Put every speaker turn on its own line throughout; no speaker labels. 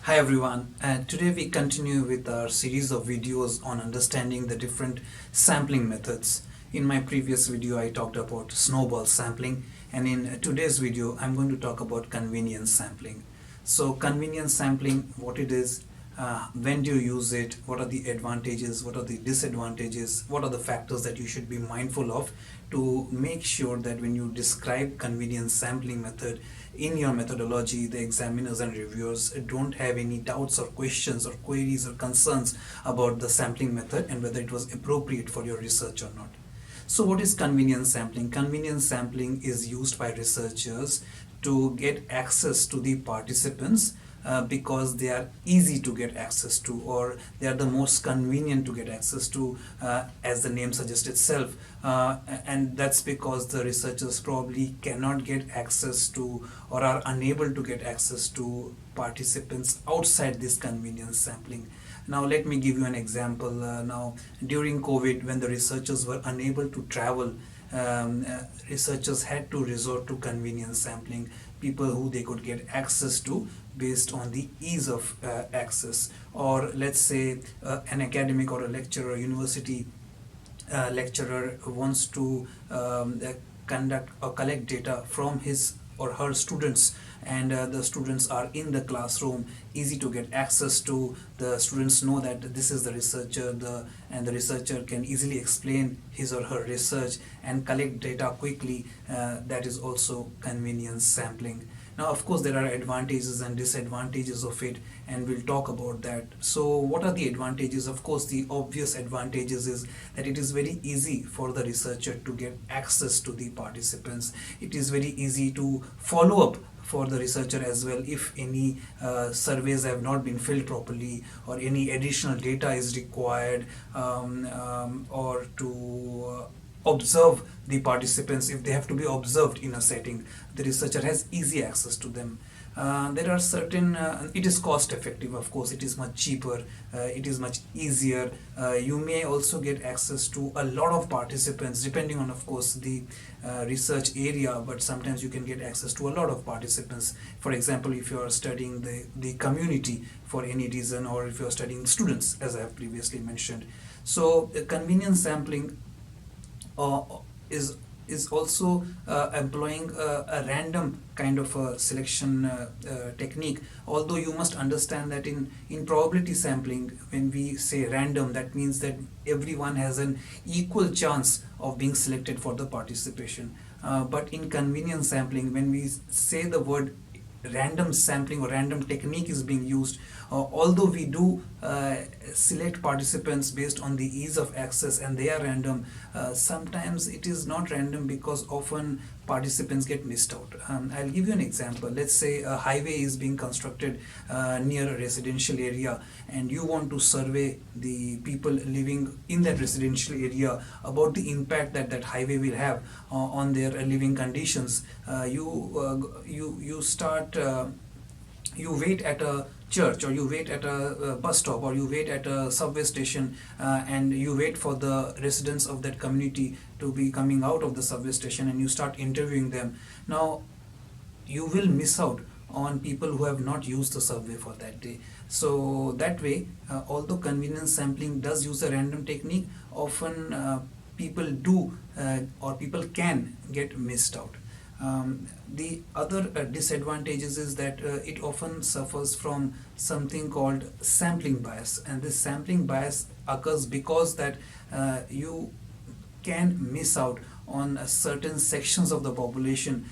Hi everyone, today we continue with our series of videos on understanding the different sampling methods. In my previous video I talked about snowball sampling, and in today's video I'm going to talk about convenience sampling. So convenience sampling, what it is, when do you use it, what are the advantages, what are the disadvantages, what are the factors that you should be mindful of to make sure that when you describe convenience sampling method in your methodology, the examiners and reviewers don't have any doubts or questions or queries or concerns about the sampling method and whether it was appropriate for your research or not. So what is convenience sampling? Convenience sampling is used by researchers to get access to the participants because they are easy to get access to, or they are the most convenient to get access to, as the name suggests itself. And that's because the researchers probably cannot get access to or are unable to get access to participants outside this convenience sampling. Now, let me give you an example. Now, during COVID, when the researchers were unable to travel, researchers had to resort to convenience sampling, people who they could get access to based on the ease of access. Or let's say an academic or a lecturer, university lecturer wants to conduct or collect data from his or her students, and the students are in the classroom, easy to get access to. The students know that this is the researcher, and the researcher can easily explain his or her research and collect data quickly. That is also convenience sampling. Now, of course, there are advantages and disadvantages of it, and we'll talk about that. So, what are the advantages? Of course, the obvious advantages is that it is very easy for the researcher to get access to the participants. It is very easy to follow up for the researcher as well if any surveys have not been filled properly, or any additional data is required, or to observe the participants. If they have to be observed in a setting, the researcher has easy access to them. There are certain, it is cost effective, of course, it is much cheaper, it is much easier. You may also get access to a lot of participants depending on, of course, the research area, but sometimes you can get access to a lot of participants. For example, if you are studying the community for any reason, or if you are studying students, as I have previously mentioned. So convenience sampling uh, is also employing a random kind of a selection technique. Although you must understand that in probability sampling, when we say random, that means that everyone has an equal chance of being selected for the participation. But in convenience sampling, when we say the word random sampling or random technique is being used, although we do select participants based on the ease of access and they are random, sometimes it is not random because often participants get missed out. I'll give you an example. Let's say a highway is being constructed near a residential area, and you want to survey the people living in that residential area about the impact that that highway will have on their living conditions. You start, you wait at a church, or you wait at a bus stop, or you wait at a subway station, and you wait for the residents of that community to be coming out of the subway station, and you start interviewing them. Now, you will miss out on people who have not used the subway for that day. So that way, although convenience sampling does use a random technique, often people do, or people can get missed out. The other disadvantages is that it often suffers from something called sampling bias, and this sampling bias occurs because that you can miss out on certain sections of the population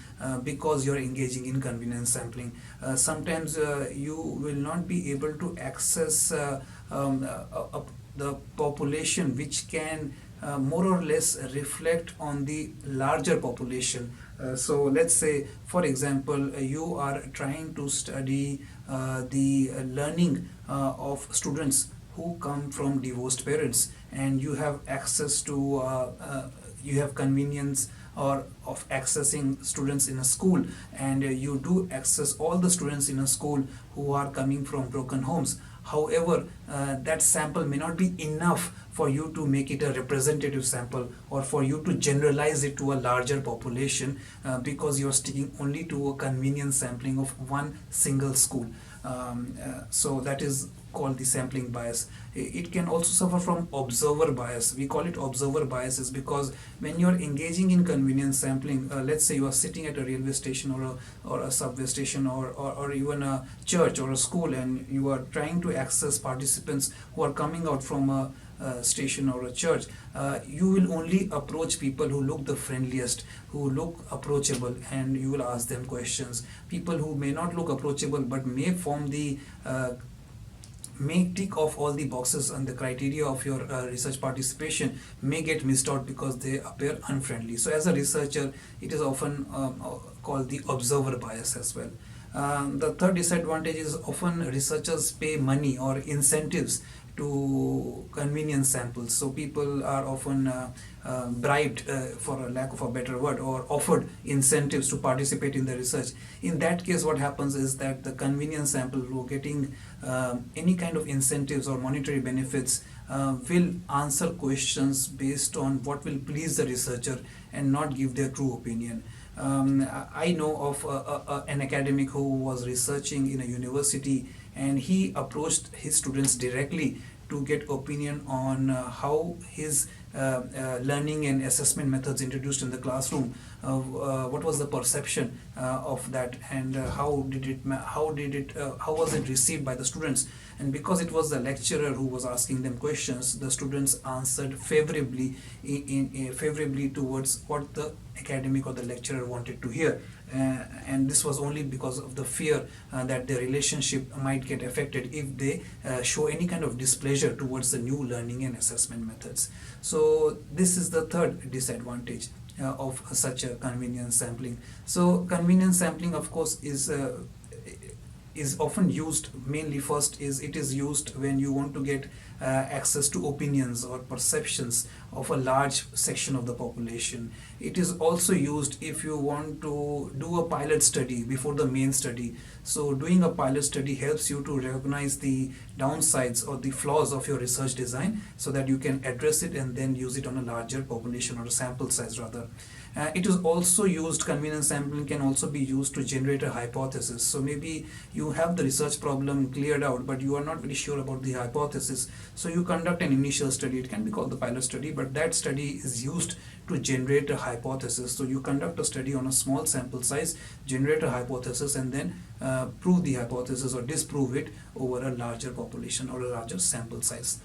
because you're engaging in convenience sampling. Sometimes you will not be able to access the population which can more or less reflect on the larger population. So let's say, for example, you are trying to study the learning of students who come from divorced parents, and you have access to you have convenience or of accessing students in a school, and you do access all the students in a school who are coming from broken homes. However, that sample may not be enough for you to make it a representative sample, or for you to generalize it to a larger population, because you're sticking only to a convenience sampling of one single school. So that is called the sampling bias. It can also suffer from observer bias. We call it observer bias is because when you're engaging in convenience sampling, let's say you are sitting at a railway station or a subway station or even a church or a school, and you are trying to access participants who are coming out from a station or a church. You will only approach people who look the friendliest, who look approachable, and you will ask them questions. People who may not look approachable but may form the may tick off all the boxes and the criteria of your research participation may get missed out because they appear unfriendly. So as a researcher, it is often called the observer bias as well. The third disadvantage is often researchers pay money or incentives to convenience samples. So people are often bribed, for a lack of a better word, or offered incentives to participate in the research. In that case, what happens is that the convenience sample who are getting any kind of incentives or monetary benefits will answer questions based on what will please the researcher and not give their true opinion. I know of an academic who was researching in a university, and he approached his students directly to get opinion on how his learning and assessment methods introduced in the classroom, what was the perception of that, and how was it received by the students. And because it was the lecturer who was asking them questions, the students answered favorably favorably towards what the academic or the lecturer wanted to hear. And this was only because of the fear that their relationship might get affected if they show any kind of displeasure towards the new learning and assessment methods. So this is the third disadvantage of such a convenience sampling. So convenience sampling, of course, is often used, mainly first is it is used when you want to get access to opinions or perceptions of a large section of the population. It is also used if you want to do a pilot study before the main study. So doing a pilot study helps you to recognize the downsides or the flaws of your research design so that you can address it and then use it on a larger population or a sample size rather. It is also used, convenience sampling can also be used to generate a hypothesis. So maybe you have the research problem cleared out, but you are not very sure about the hypothesis. So you conduct an initial study, it can be called the pilot study, but that study is used to generate a hypothesis. So you conduct a study on a small sample size, generate a hypothesis, and then prove the hypothesis or disprove it over a larger population or a larger sample size.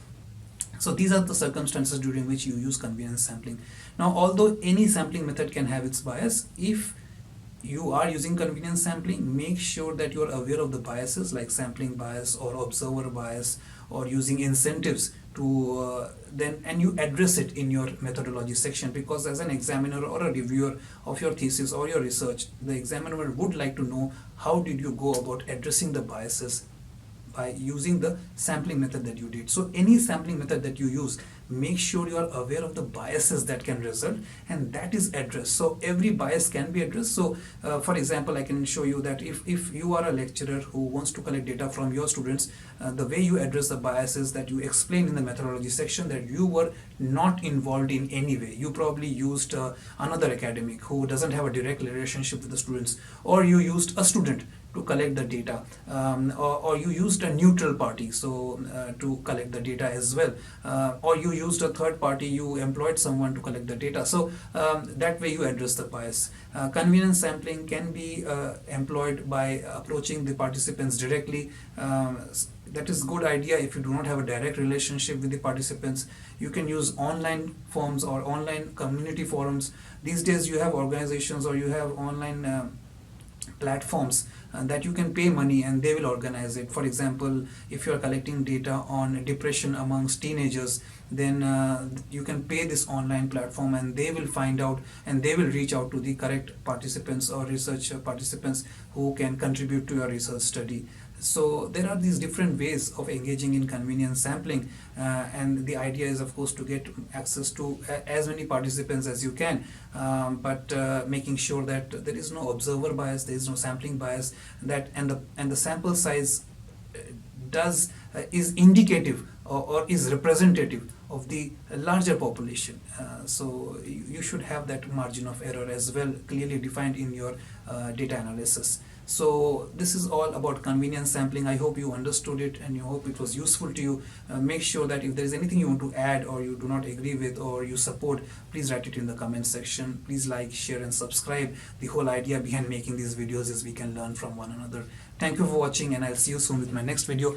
So these are the circumstances during which you use convenience sampling. Now, although any sampling method can have its bias, if you are using convenience sampling, make sure that you are aware of the biases like sampling bias or observer bias or using incentives to and you address it in your methodology section, because as an examiner or a reviewer of your thesis or your research, the examiner would like to know how did you go about addressing the biases by using the sampling method that you did. So any sampling method that you use, make sure you are aware of the biases that can result and that is addressed. So every bias can be addressed. So for example, I can show you that if you are a lecturer who wants to collect data from your students, the way you address the bias is that you explain in the methodology section that you were not involved in any way. You probably used another academic who doesn't have a direct relationship with the students, or you used a student to collect the data, or you used a neutral party to collect the data as well, or you used a third party, you employed someone to collect the data. So that way you address the bias. Convenience sampling can be employed by approaching the participants directly. That is a good idea if you do not have a direct relationship with the participants. You can use online forms or online community forums. These days you have organizations or you have online platforms that you can pay money and they will organize it. For example, if you are collecting data on depression amongst teenagers, then you can pay this online platform and they will find out and they will reach out to the correct participants or research participants who can contribute to your research study. So there are these different ways of engaging in convenience sampling, and the idea is of course to get access to as many participants as you can, but making sure that there is no observer bias, there is no sampling bias, that and the sample size is indicative or is representative of the larger population. So you should have that margin of error as well clearly defined in your data analysis. So this is all about convenience sampling. I hope you understood it and I hope it was useful to you. Make sure that if there is anything you want to add or you do not agree with or you support, please write it in the comment section. Please like, share and subscribe. The whole idea behind making these videos is we can learn from one another. Thank you for watching and I'll see you soon with my next video.